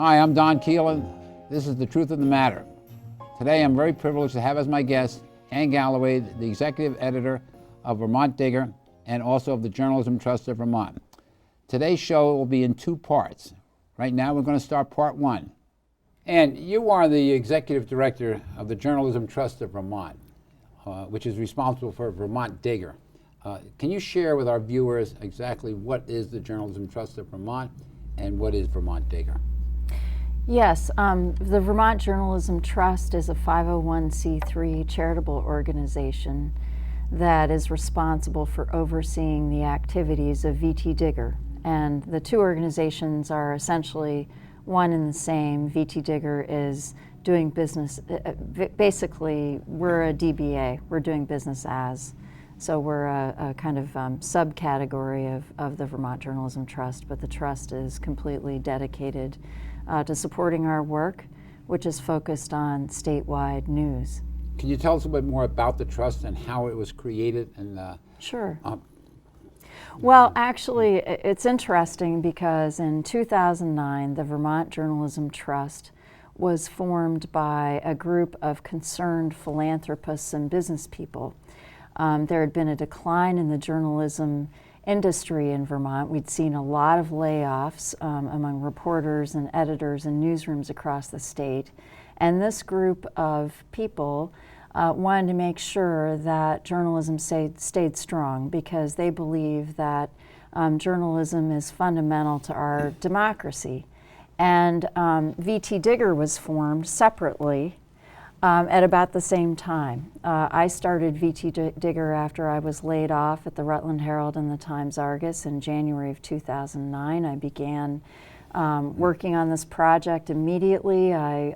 Hi, I'm Don Keelan. This is The Truth of the Matter. Today I'm very privileged to have as my guest Ann Galloway, the executive editor of Vermont Digger and also of the Journalism Trust of Vermont. Today's show will be in two parts. Right now we're going to start part one. And you are the executive director of the Journalism Trust of Vermont, which is responsible for Vermont Digger. Can you share with our viewers exactly what is the Journalism Trust of Vermont and what is Vermont Digger? Yes, the Vermont Journalism Trust is a 501c3 charitable organization that is responsible for overseeing the activities of VT Digger. And the two organizations are essentially one and the same. VT Digger is doing business, basically we're a DBA, we're doing business as. So we're a kind of subcategory of the Vermont Journalism Trust, but the trust is completely dedicated to supporting our work, which is focused on statewide news. Can you tell us a bit more about the trust and how it was created? Sure. Well, actually, it's interesting because in 2009, the Vermont Journalism Trust was formed by a group of concerned philanthropists and business people. There had been a decline in the journalism industry in Vermont. We'd seen a lot of layoffs among reporters and editors in newsrooms across the state. And this group of people wanted to make sure that journalism stayed strong because they believe that journalism is fundamental to our democracy. And VT Digger was formed separately at about the same time. I started VT Digger after I was laid off at the Rutland Herald and the Times-Argus in January of 2009. I began working on this project immediately. I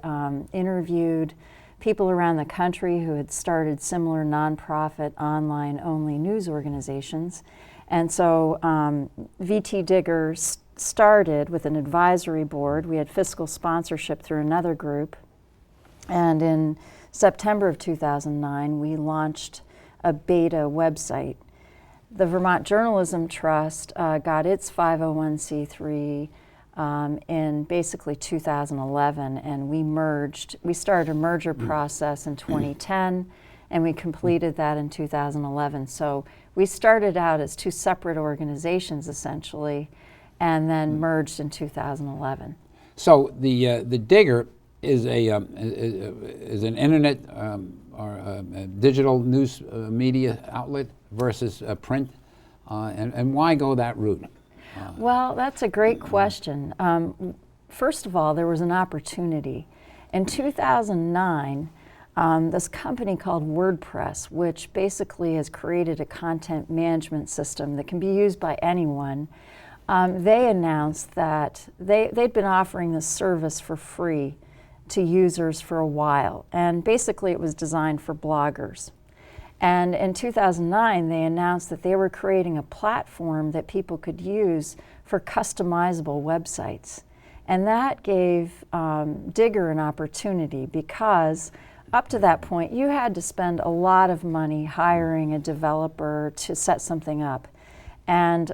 interviewed people around the country who had started similar nonprofit online-only news organizations. And so VT Digger started with an advisory board. We had fiscal sponsorship through another group. And in September of 2009, we launched a beta website. The Vermont Journalism Trust got its 501c3 in basically 2011, and we started a merger process in 2010, and we completed that in 2011. So we started out as two separate organizations, essentially, and then merged in 2011. So the Digger is an internet or a digital news media outlet versus print, and why go that route? Well, that's a great question. First of all, there was an opportunity. In 2009, this company called WordPress, which basically has created a content management system that can be used by anyone, they announced that they'd been offering this service for free to users for a while, and basically it was designed for bloggers. And in 2009, they announced that they were creating a platform that people could use for customizable websites. And that gave Digger an opportunity because up to that point, you had to spend a lot of money hiring a developer to set something up. And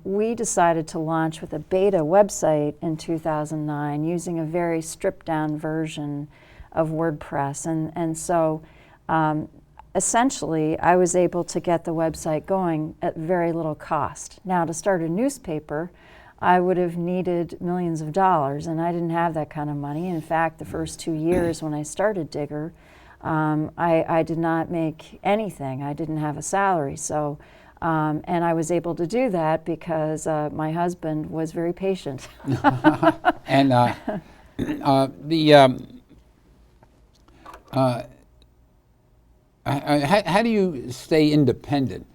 we decided to launch with a beta website in 2009 using a very stripped down version of WordPress. And so essentially, I was able to get the website going at very little cost. Now, to start a newspaper, I would have needed millions of dollars, and I didn't have that kind of money. In fact, the first 2 years when I started Digger, I did not make anything. I didn't have a salary. So. And I was able to do that because my husband was very patient. And how do you stay independent?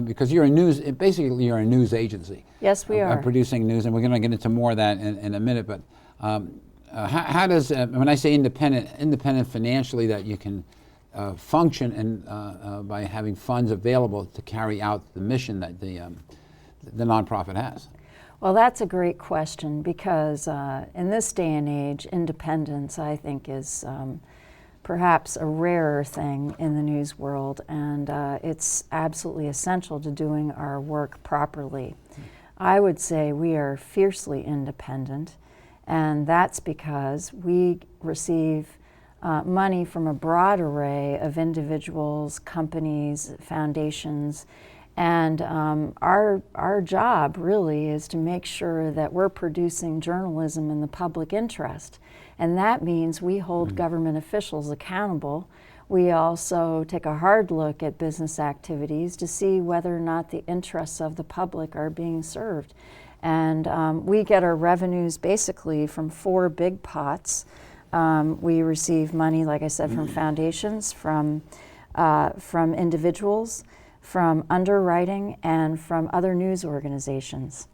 Because you're basically you're a news agency. Yes, we are. Producing news, and we're going to get into more of that in a minute. But how does, when I say independent financially, that you can function and by having funds available to carry out the mission that the nonprofit has? Well, that's a great question because in this day and age, independence, I think, is perhaps a rarer thing in the news world, and it's absolutely essential to doing our work properly. I would say we are fiercely independent, and that's because we receive money from a broad array of individuals, companies, foundations, and our job really is to make sure that we're producing journalism in the public interest. And that means we hold government officials accountable. We also take a hard look at business activities to see whether or not the interests of the public are being served. And we get our revenues basically from 4 big pots. We receive money, like I said, from foundations, from individuals, from underwriting, and from other news organizations.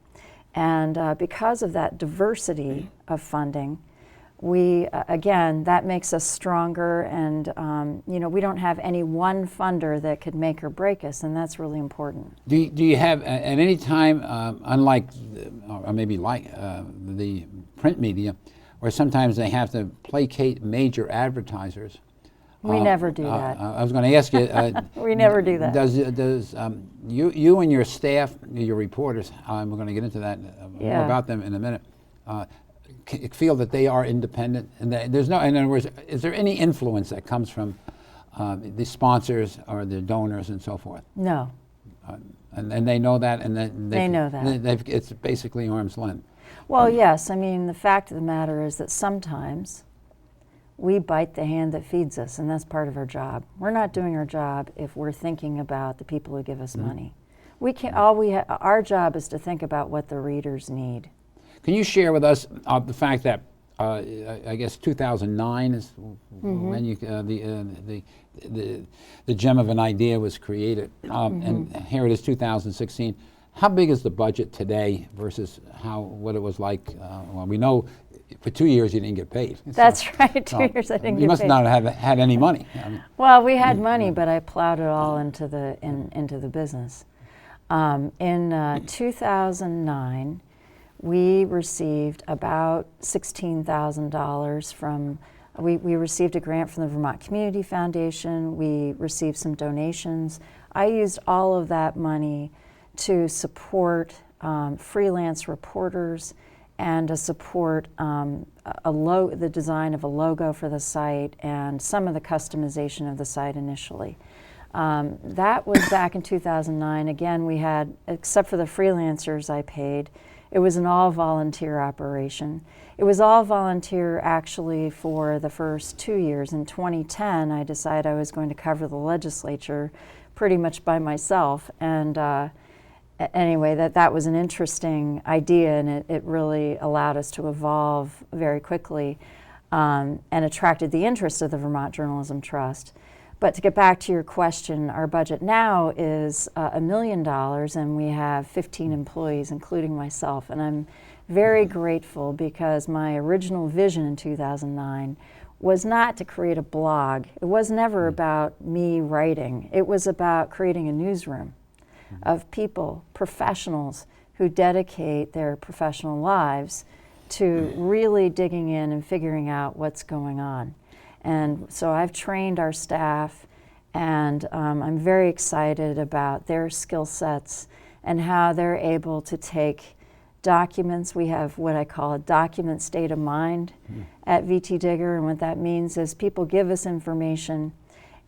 And because of that diversity of funding, we, again, that makes us stronger, and we don't have any one funder that could make or break us, and that's really important. Do you have, at any time, unlike, or maybe like the print media, where sometimes they have to placate major advertisers? We never do that. I was going to ask you. We never do that. Does you and your staff, your reporters, we're going to get into that more about them in a minute, feel that they are independent, and that there's no, in other words, is there any influence that comes from the sponsors or the donors and so forth? No. And they know that, and they know that. It's basically arm's length. Well, yes. I mean, the fact of the matter is that sometimes we bite the hand that feeds us, and that's part of our job. We're not doing our job if we're thinking about the people who give us money. We can our job is to think about what the readers need. Can you share with us the fact that I guess 2009 is when you the gem of an idea was created, and here it is 2016. How big is the budget today versus what it was like? Well, we know for 2 years you didn't get paid. That's right. 2 years I didn't get paid. You must not have had any money. I mean, well, we had money, but I plowed it all into the business. In 2009. We received about $16,000 from, we received a grant from the Vermont Community Foundation. We received some donations. I used all of that money to support freelance reporters and to support the design of a logo for the site and some of the customization of the site initially. That was back in 2009. Again, we had, except for the freelancers I paid, it was an all-volunteer operation. It was all volunteer actually for the first 2 years. In 2010, I decided I was going to cover the legislature pretty much by myself. And anyway, that was an interesting idea, and it really allowed us to evolve very quickly and attracted the interest of the Vermont Journalism Trust. But to get back to your question, our budget now is $1 million, and we have 15 employees, including myself. And I'm very grateful because my original vision in 2009 was not to create a blog. It was never about me writing. It was about creating a newsroom of people, professionals, who dedicate their professional lives to really digging in and figuring out what's going on. And so I've trained our staff, and I'm very excited about their skill sets and how they're able to take documents. We have what I call a document state of mind at VT Digger, and what that means is people give us information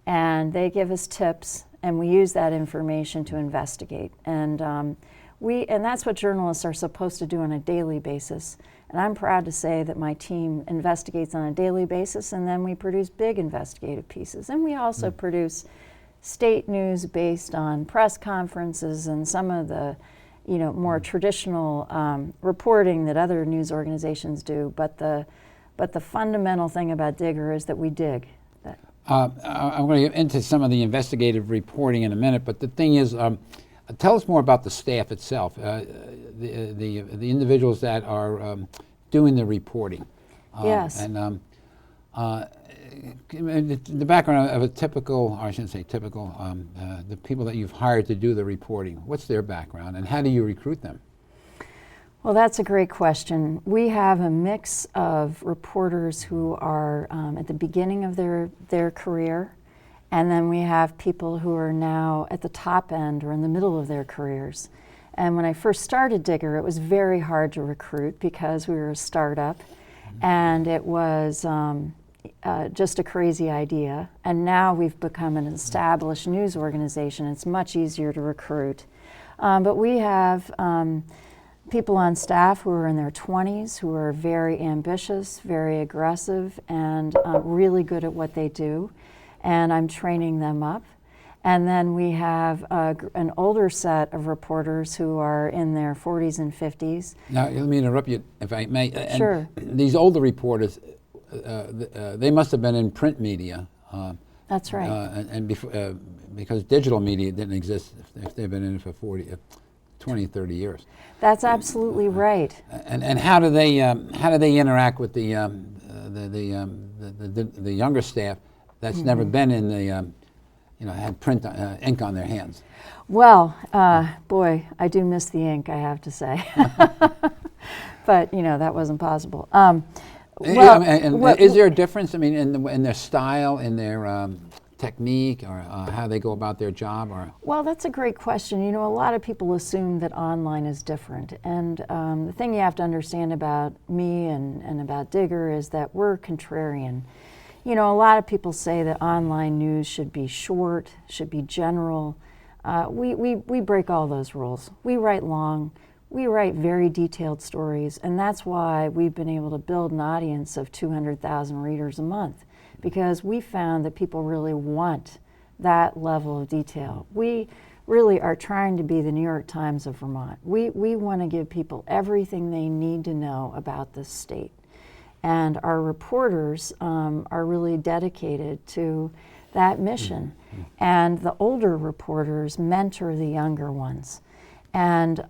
and they give us tips, and we use that information to investigate. And that's what journalists are supposed to do on a daily basis. And I'm proud to say that my team investigates on a daily basis, and then we produce big investigative pieces. And we also produce state news based on press conferences and some of the more traditional reporting that other news organizations do. But the fundamental thing about Digger is that we dig. I'm going to get into some of the investigative reporting in a minute, but the thing is, tell us more about the staff itself, the individuals that are doing the reporting. Yes. And the background of a typical, or I shouldn't say typical, the people that you've hired to do the reporting, what's their background and how do you recruit them? Well, that's a great question. We have a mix of reporters who are at the beginning of their career, and then we have people who are now at the top end or in the middle of their careers. And when I first started Digger, it was very hard to recruit because we were a startup, and it was just a crazy idea. And now we've become an established news organization. It's much easier to recruit. But we have people on staff who are in their 20s, who are very ambitious, very aggressive, and really good at what they do. And I'm training them up. And then we have an older set of reporters who are in their 40s and 50s. Now, let me interrupt you, if I may. Sure. These older reporters, they must have been in print media. That's right. And because digital media didn't exist if they've been in it for 20, 30 years. That's absolutely right. And how do they interact with the younger staff that's never been in the had print ink on their hands? Well, boy, I do miss the ink, I have to say. But that wasn't possible. Is there a difference? I mean, in their style, in their technique, or how they go about their job? Or well, that's a great question. A lot of people assume that online is different, and the thing you have to understand about me and about Digger is that we're contrarian. A lot of people say that online news should be short, should be general. We break all those rules. We write long. We write very detailed stories, and that's why we've been able to build an audience of 200,000 readers a month, because we found that people really want that level of detail. We really are trying to be the New York Times of Vermont. We want to give people everything they need to know about this state. And our reporters are really dedicated to that mission. And the older reporters mentor the younger ones. And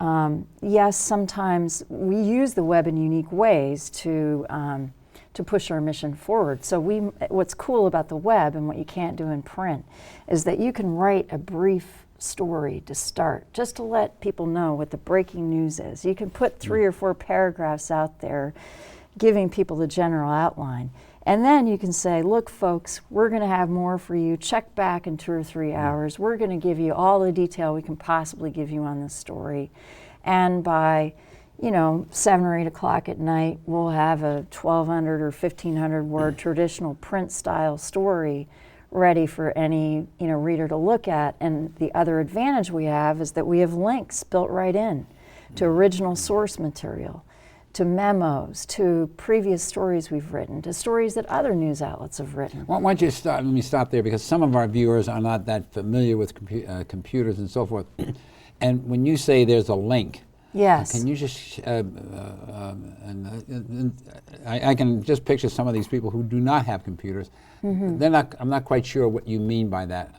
yes, sometimes we use the web in unique ways to push our mission forward. So what's cool about the web and what you can't do in print is that you can write a brief story to start, just to let people know what the breaking news is. You can put 3 or 4 paragraphs out there giving people the general outline. And then you can say, look, folks, we're going to have more for you. Check back in 2 or 3 hours. We're going to give you all the detail we can possibly give you on this story. And by, 7 or 8 o'clock at night, we'll have a 1,200 or 1,500 word traditional print style story ready for any, reader to look at. And the other advantage we have is that we have links built right in to original source material, to memos, to previous stories we've written, to stories that other news outlets have written. Why don't you let me stop there, because some of our viewers are not that familiar with computers and so forth. And when you say there's a link, yes, can you just, I can just picture some of these people who do not have computers. I'm not quite sure what you mean by that.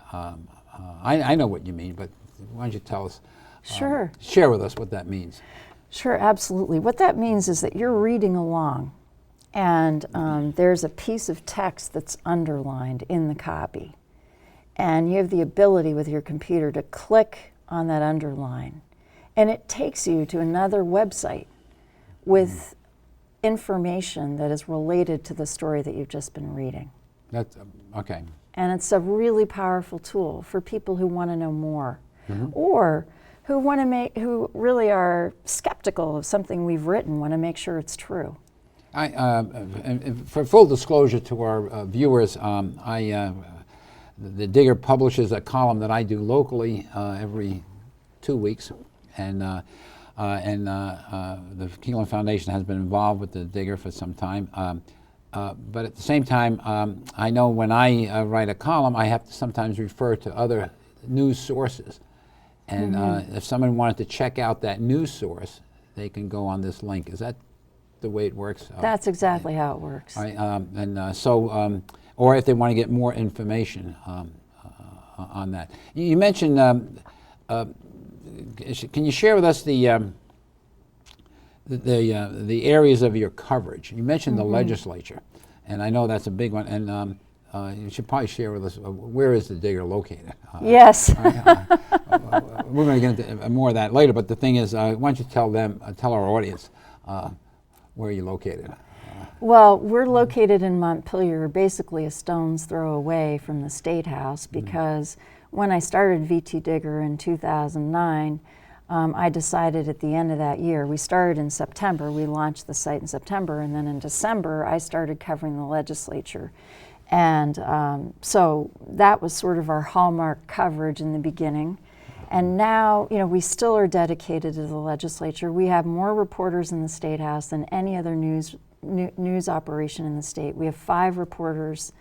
I know what you mean, but why don't you tell us, sure, share with us what that means. Sure, absolutely. What that means is that you're reading along, and there's a piece of text that's underlined in the copy. And you have the ability with your computer to click on that underline, and it takes you to another website with information that is related to the story that you've just been reading. That's okay. And it's a really powerful tool for people who want to know more, or who really are skeptical of something we've written, want to make sure it's true. For full disclosure to our viewers, the Digger publishes a column that I do locally every 2 weeks, and the Keelan Foundation has been involved with the Digger for some time. But at the same time, I know when I write a column, I have to sometimes refer to other news sources. And if someone wanted to check out that news source, they can go on this link. Is that the way it works? That's exactly how it works. Right, or if they want to get more information on that. You mentioned, can you share with us the areas of your coverage? You mentioned the legislature, and I know that's a big one. And you should probably share with us, where is the Digger located? Yes. We're going to get into more of that later, but the thing is, why don't you tell our audience where you're located? Well, we're located in Montpelier, basically a stone's throw away from the State House, because when I started VT Digger in 2009, I decided at the end of that year, we started in September, we launched the site in September, and then in December I started covering the legislature. And so that was sort of our hallmark coverage in the beginning. And now, we still are dedicated to the legislature. We have more reporters in the State House than any other news operation in the state. We have 5 reporters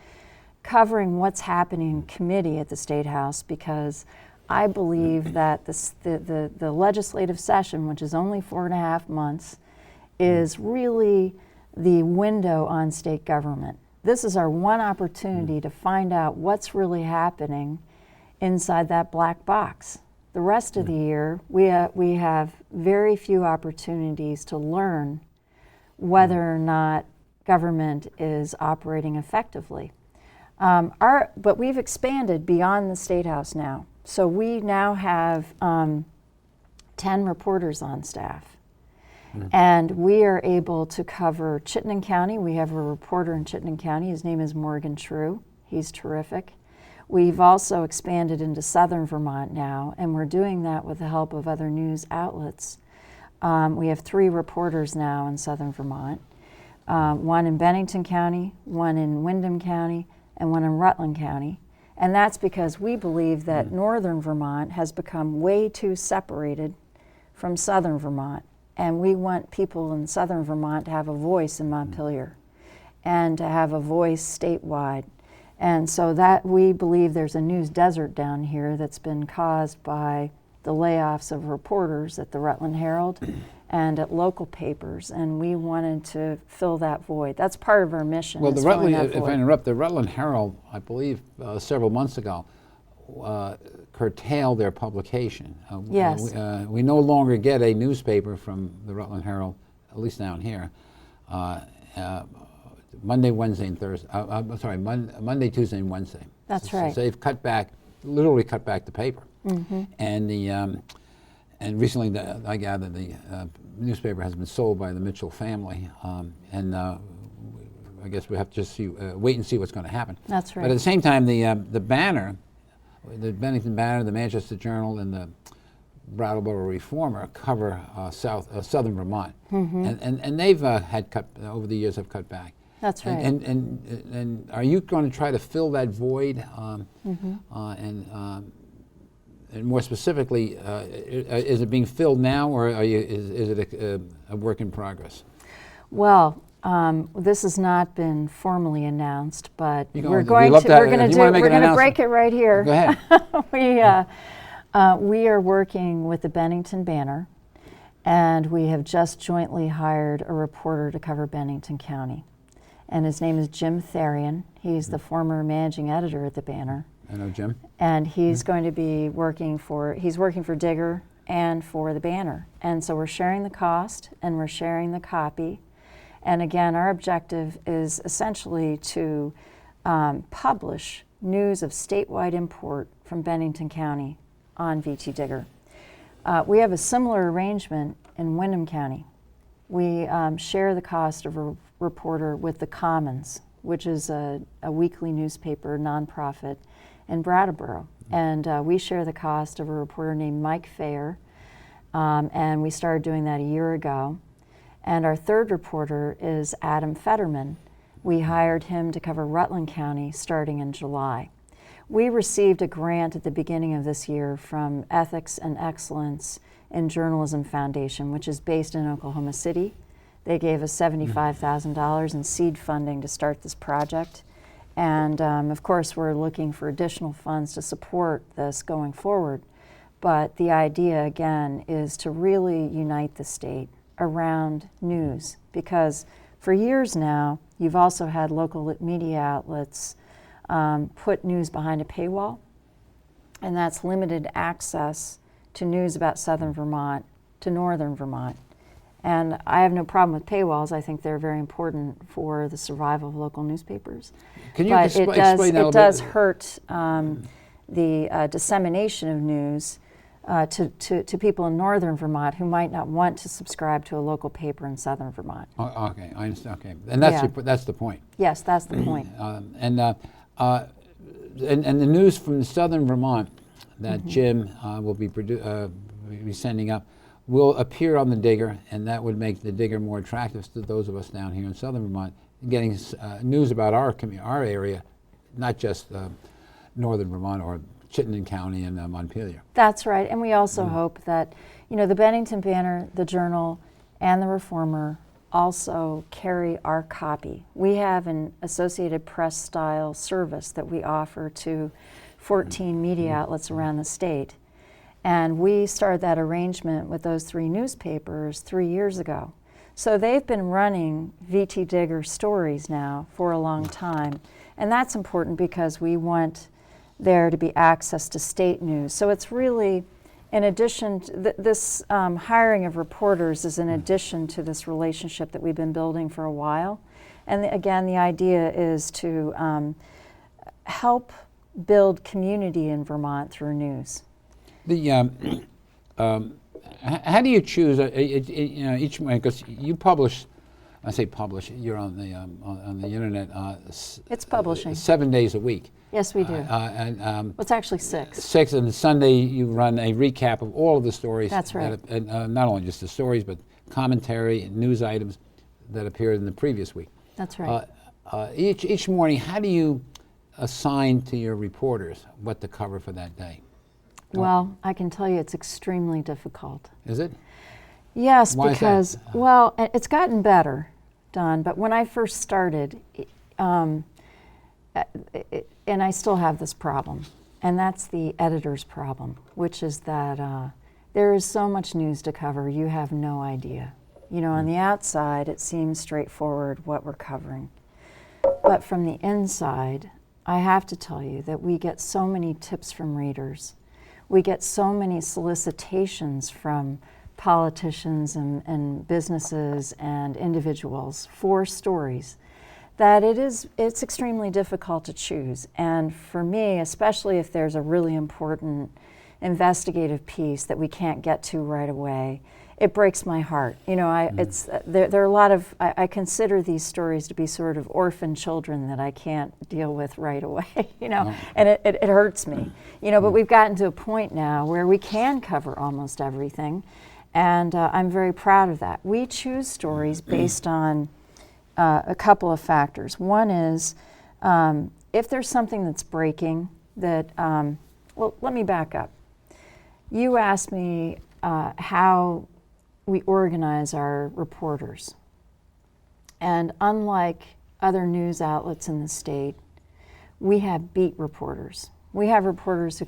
covering what's happening in committee at the State House, because I believe that the legislative session, which is only 4.5 months, is really the window on state government. This is our one opportunity to find out what's really happening inside that black box. The rest of the year, we have very few opportunities to learn whether or not government is operating effectively. But we've expanded beyond the State House now. So we now have 10 reporters on staff. And we are able to cover Chittenden County. We have a reporter in Chittenden County. His name is Morgan True. He's terrific. We've also expanded into southern Vermont now, and we're doing that with the help of other news outlets. We have 3 reporters now in southern Vermont, one in Bennington County, one in Windham County, and one in Rutland County. And that's because we believe that northern Vermont has become way too separated from southern Vermont. And we want people in southern Vermont to have a voice in Montpelier and to have a voice statewide. And so that we believe there's a news desert down here that's been caused by the layoffs of reporters at the Rutland Herald and at local papers, and we wanted to fill that void. That's part of our mission. Well, if I interrupt, the Rutland Herald, I believe several months ago, curtailed their publication. Yes. We no longer get a newspaper from the Rutland Herald, at least down here, Monday, Wednesday, and Thursday. Monday, Tuesday, and Wednesday. That's right. So they've literally cut back the paper. And and recently, I gather the newspaper has been sold by the Mitchell family, and I guess we have to just wait and see what's going to happen. That's right. But at the same time, the Banner, the Bennington Banner, the Manchester Journal, and the Brattleboro Reformer cover southern Vermont, and they've had cut over the years. Have cut back. That's right. And are you going to try to fill that void? And more specifically, is it being filled now, or is it a work in progress? Well, this has not been formally announced, but we're going to break it right here. Go ahead. We are working with the Bennington Banner, and we have just jointly hired a reporter to cover Bennington County, and his name is Jim Therian. He's the former managing editor at the Banner. I know Jim. And he's going to be working for Digger and for the Banner. And so we're sharing the cost and we're sharing the copy. And again, our objective is essentially to publish news of statewide import from Bennington County on VT Digger. We have a similar arrangement in Windham County. We share the cost of a reporter with the Commons, which is a weekly newspaper, nonprofit, in Brattleboro. And we share the cost of a reporter named Mike Fair, and we started doing that a year ago. And our third reporter is Adam Fetterman. We hired him to cover Rutland County starting in July. We received a grant at the beginning of this year from Ethics and Excellence in Journalism Foundation, which is based in Oklahoma City. They gave us $75,000 in seed funding to start this project. And of course, we're looking for additional funds to support this going forward. But the idea, again, is to really unite the state around news, because for years now, you've also had local media outlets put news behind a paywall, and that's limited access to news about southern Vermont to northern Vermont. And I have no problem with paywalls. I think they're very important for the survival of local newspapers. Can you but explain it that a little does bit? hurt the dissemination of news to people in northern Vermont who might not want to subscribe to a local paper in southern Vermont. Oh, okay, I understand. Okay, and that's that's the point. Yes, that's the point. And the news from southern Vermont that Jim will be be sending up will appear on the Digger, and that would make the Digger more attractive to those of us down here in southern Vermont, getting news about our area, not just northern Vermont or Chittenden County and Montpelier. That's right, and we also hope that, the Bennington Banner, the Journal, and the Reformer also carry our copy. We have an Associated Press style service that we offer to 14 media outlets around the state. And we started that arrangement with those 3 newspapers 3 years ago. So they've been running VT Digger stories now for a long time. And that's important because we want there to be access to state news. So it's really, in addition, this hiring of reporters is in addition to this relationship that we've been building for a while. And again, the idea is to help build community in Vermont through news. How do you choose? Each because you publish. I say publish. You're on the internet. It's publishing 7 days a week. Yes, we do. Well, it's actually 6. 6, and Sunday you run a recap of all of the stories. That's right. And not only just the stories, but commentary and news items that appeared in the previous week. That's right. Each morning, how do you assign to your reporters what to cover for that day? Well, I can tell you it's extremely difficult. Is it? Yes, Why because, is that? well, it's gotten better, Don, but when I first started, and I still have this problem, and that's the editor's problem, which is that there is so much news to cover, you have no idea. On the outside, it seems straightforward what we're covering. But from the inside, I have to tell you that we get so many tips from readers. We get so many solicitations from politicians and businesses and individuals for stories that it's extremely difficult to choose. And for me, especially if there's a really important investigative piece that we can't get to right away, it breaks my heart. There are a lot of, I consider these stories to be sort of orphan children that I can't deal with right away, and it hurts me. But we've gotten to a point now where we can cover almost everything, and I'm very proud of that. We choose stories based on a couple of factors. One is if there's something that's breaking that, well, let me back up. You asked me how we organize our reporters. And unlike other news outlets in the state, we have beat reporters. We have reporters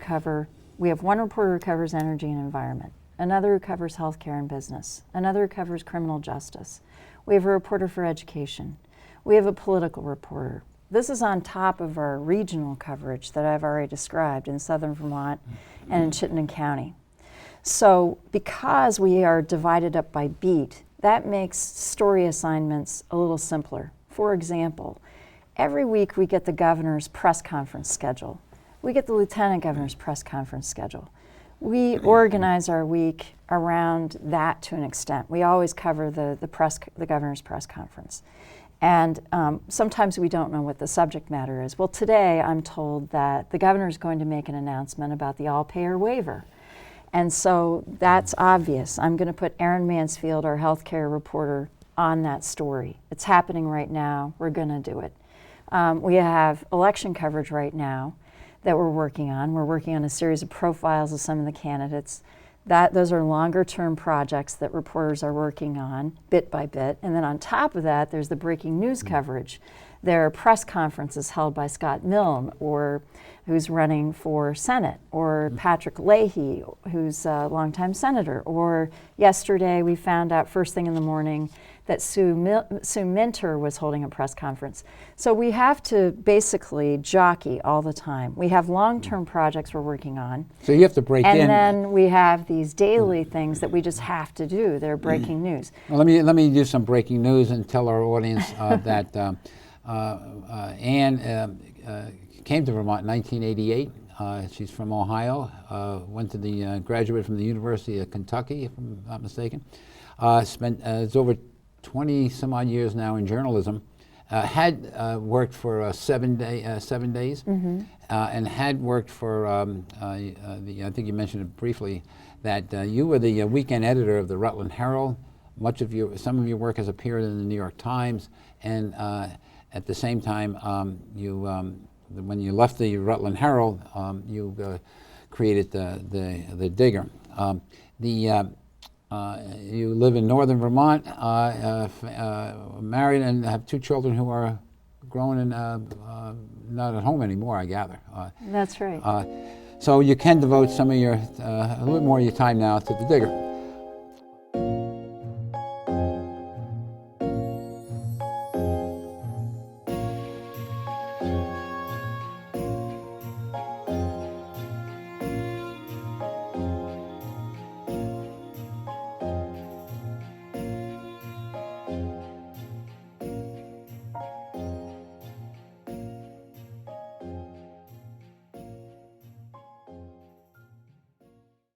we have one reporter who covers energy and environment, another who covers healthcare and business, another who covers criminal justice. We have a reporter for education. We have a political reporter. This is on top of our regional coverage that I've already described in southern Vermont and in Chittenden County. So because we are divided up by beat, that makes story assignments a little simpler. For example, every week we get the governor's press conference schedule. We get the lieutenant governor's press conference schedule. We organize our week around that to an extent. We always cover the governor's press conference. And sometimes we don't know what the subject matter is. Well, today I'm told that the governor is going to make an announcement about the all-payer waiver. And so that's obvious. I'm going to put Aaron Mansfield, our healthcare reporter, on that story. It's happening right now. We're going to do it. We have election coverage right now that we're working on. We're working on a series of profiles of some of the candidates. Those are longer term projects that reporters are working on bit by bit. And then on top of that, there's the breaking news coverage. There are press conferences held by Scott Milne, who's running for Senate, or Patrick Leahy, who's a longtime senator. Or yesterday we found out first thing in the morning that Sue Minter was holding a press conference. So we have to basically jockey all the time. We have long-term projects we're working on. So you have to break in. And then we have these daily things that we just have to do. They're breaking news. Well, let me do some breaking news and tell our audience that Anne came to Vermont in 1988. She's from Ohio. Graduated from the University of Kentucky, if I'm not mistaken. Spent it's over 20 some odd years now in journalism. Had worked for 7 Days, and had worked for I think you mentioned it briefly, that you were the weekend editor of the Rutland Herald. Some of your work has appeared in the New York Times, and at the same time, when you left the Rutland Herald, you created the Digger. You live in northern Vermont, married, and have 2 children who are grown and not at home anymore, I gather. That's right. So you can devote some of your, a little more of your time now to the Digger.